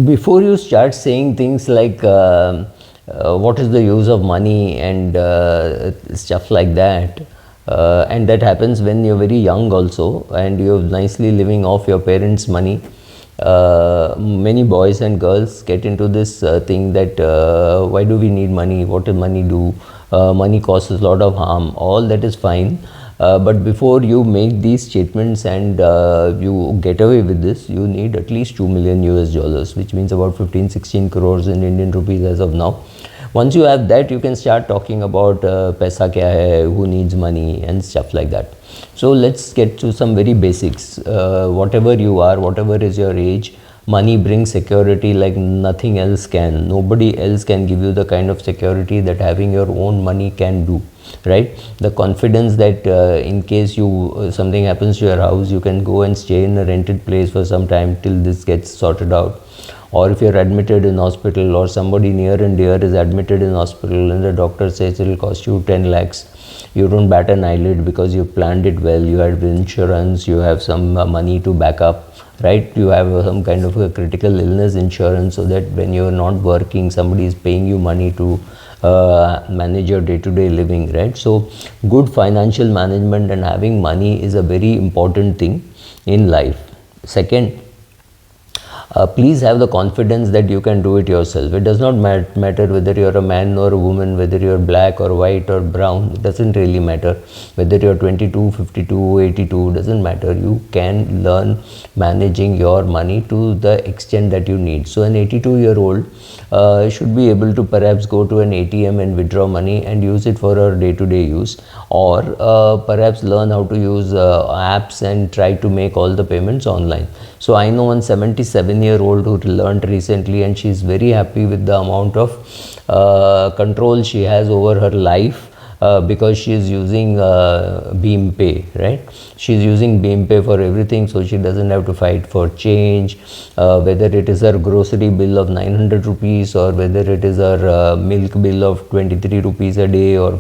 Before you start saying things like what is the use of money and stuff like that, and that happens when you're very young also and you're nicely living off your parents' money. Many boys and girls get into this thing that why do we need money, what does money do, money causes a lot of harm. All that is fine, but before you make these statements and you get away with this, you need at least 2 million US dollars, which means about 15-16 crores in Indian rupees as of now. Once you have that, you can start talking about paisa kya hai, who needs money and stuff like that. So let's get to some very basics. Whatever you are, whatever is your age, money brings security like nothing else can. Nobody else can give you the kind of security that having your own money can do, right? The confidence that in case you something happens to your house, you can go and stay in a rented place for some time till this gets sorted out. Or if you're admitted in hospital, or somebody near and dear is admitted in hospital and the doctor says it will cost you 10 lakhs, you don't bat an eyelid because you planned it well, you have insurance, you have some money to back up, right? You have some kind of a critical illness insurance, so that when you're not working, somebody is paying you money to manage your day-to-day living, right? So good financial management and having money is a very important thing in life. Second, please have the confidence that you can do it yourself. It does not matter whether you're a man or a woman, whether you're black or white or brown. It doesn't really matter whether you're 22, 52, 82, doesn't matter. You can learn managing your money to the extent that you need. So an 82-year-old should be able to perhaps go to an ATM and withdraw money and use it for our day-to-day use, or perhaps learn how to use apps and try to make all the payments online. So I know one 77-year-old who learned recently, and she's very happy with the amount of control she has over her life because she is using BeamPay, right? She's using BeamPay for everything, so she doesn't have to fight for change, whether it is her grocery bill of 900 rupees or whether it is her milk bill of 23 rupees a day or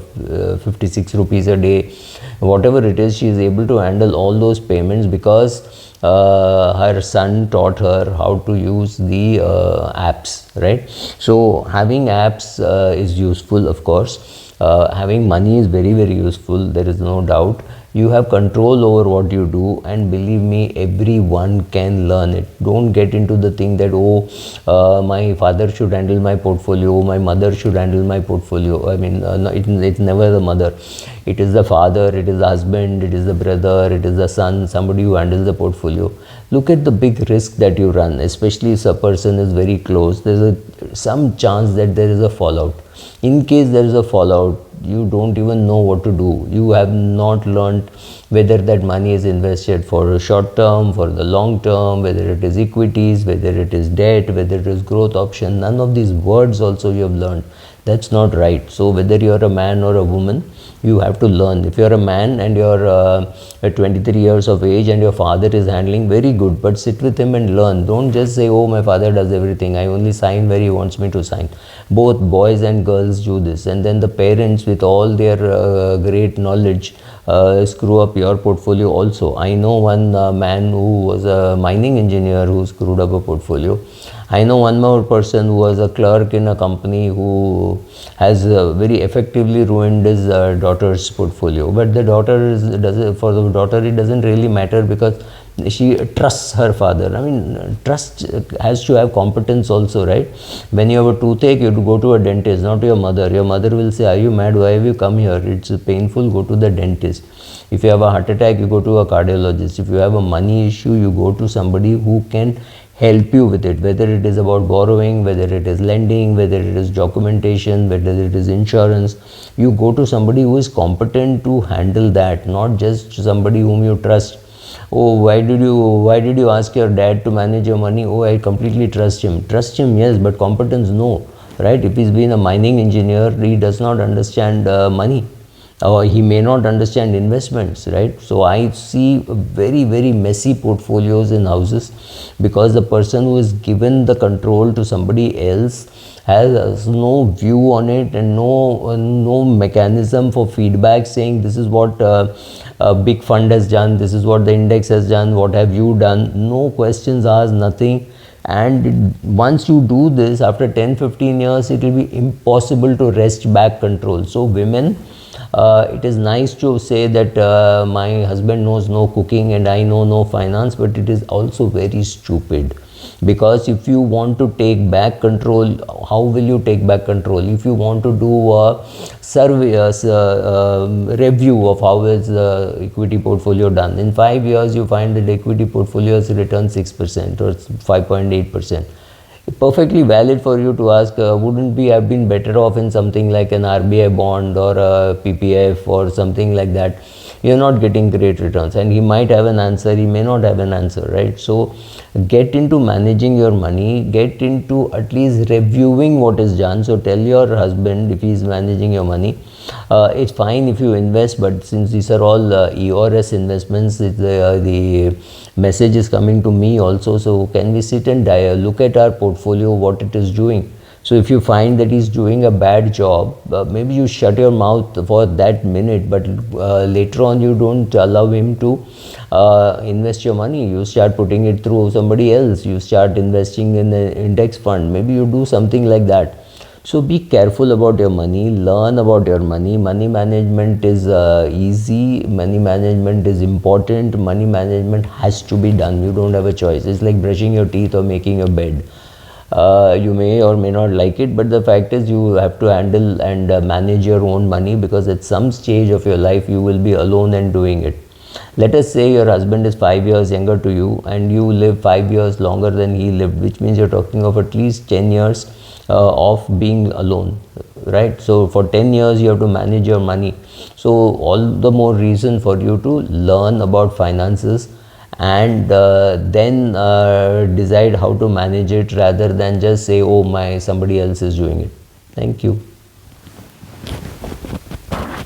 56 rupees a day. Whatever it is, she is able to handle all those payments because her son taught her how to use the apps, right? So having apps is useful, of course. Having money is very, very useful, there is no doubt. You have control over what you do, and believe me, everyone can learn it. Don't get into the thing that, my father should handle my portfolio, my mother should handle my portfolio. I mean, no, it's never the mother. It is the father, it is the husband, it is the brother, it is the son, somebody who handles the portfolio. Look at the big risk that you run, especially if a person is very close. There's some chance that there is a fallout. In case there is a fallout, you don't even know what to do. You have not learned whether that money is invested for a short term, for the long term, whether it is equities, whether it is debt, whether it is growth option. None of these words also you have learned. That's not right. So whether you're a man or a woman, you have to learn. If you're a man and you're 23 years of age and your father is handling, very good, but sit with him and learn. Don't just say, oh, my father does everything, I only sign where he wants me to sign. Both boys and girls do this, and then the parents with all their great knowledge screw up your portfolio also. I know one man who was a mining engineer who screwed up a portfolio. I know one more person who was a clerk in a company who has very effectively ruined his daughter's portfolio. But the daughter for the daughter it doesn't really matter because she trusts her father. I mean, trust has to have competence also, right? When you have a toothache, you go to a dentist, not to your mother. Your mother will say, are you mad? Why have you come here? It's painful, go to the dentist. If you have a heart attack, you go to a cardiologist. If you have a money issue, you go to somebody who can help you with it, whether it is about borrowing, whether it is lending, whether it is documentation, whether it is insurance. You go to somebody who is competent to handle that, not just somebody whom you trust. Oh, why did you ask your dad to manage your money? Oh, I completely trust him. Trust him, yes, but competence, no, right? If he's been a mining engineer, he does not understand money, or he may not understand investments, right? So I see very, very messy portfolios in houses because the person who is given the control to somebody else has no view on it and no mechanism for feedback saying this is what a big fund has done, this is what the index has done, what have you done. No questions asked, nothing. And once you do this, after 10-15 years, it will be impossible to wrest back control. So women, it is nice to say that my husband knows no cooking and I know no finance, but it is also very stupid. Because if you want to take back control, how will you take back control? If you want to do a survey, review of how is the equity portfolio done, in 5 years you find that the equity portfolio has returned 6% or 5.8%. Perfectly valid for you to ask, wouldn't we have been better off in something like an RBI bond or a PPF or something like that? You're not getting great returns, and he might have an answer, he may not have an answer, right? So get into managing your money, get into at least reviewing what is done. So tell your husband, if he is managing your money, it's fine if you invest, but since these are all EORS investments, the message is coming to me also. So can we sit and look at our portfolio, what it is doing? So if you find that he's doing a bad job, maybe you shut your mouth for that minute, but later on you don't allow him to invest your money. You start putting it through somebody else. You start investing in an index fund. Maybe you do something like that. So be careful about your money, learn about your money. Money management is easy, money management is important, money management has to be done. You don't have a choice. It's like brushing your teeth or making your bed. You may or may not like it, but the fact is you have to handle and manage your own money, because at some stage of your life you will be alone and doing it. Let us say your husband is 5 years younger to you and you live 5 years longer than he lived, which means you're talking of at least 10 years of being alone, right? So for 10 years you have to manage your money. So all the more reason for you to learn about finances and then decide how to manage it, rather than just say, oh, somebody else is doing it. Thank you.